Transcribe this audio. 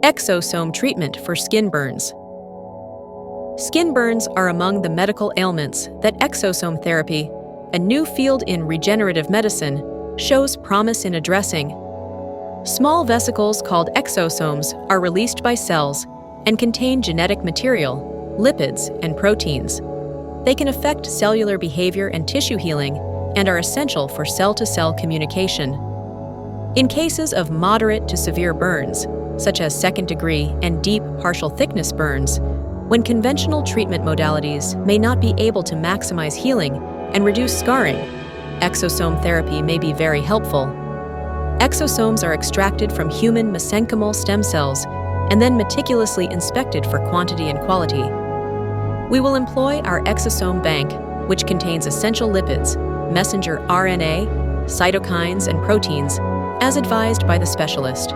Exosome treatment for skin burns. Skin burns are among the medical ailments that exosome therapy, a new field in regenerative medicine, shows promise in addressing. Small vesicles called exosomes are released by cells and contain genetic material, lipids, and proteins. They can affect cellular behavior and tissue healing and are essential for cell-to-cell communication. In cases of moderate to severe burns, such as second-degree and deep partial thickness burns, when conventional treatment modalities may not be able to maximize healing and reduce scarring, exosome therapy may be very helpful. Exosomes are extracted from human mesenchymal stem cells and then meticulously inspected for quantity and quality. We will employ our exosome bank, which contains essential lipids, messenger RNA, cytokines, and proteins, as advised by the specialist.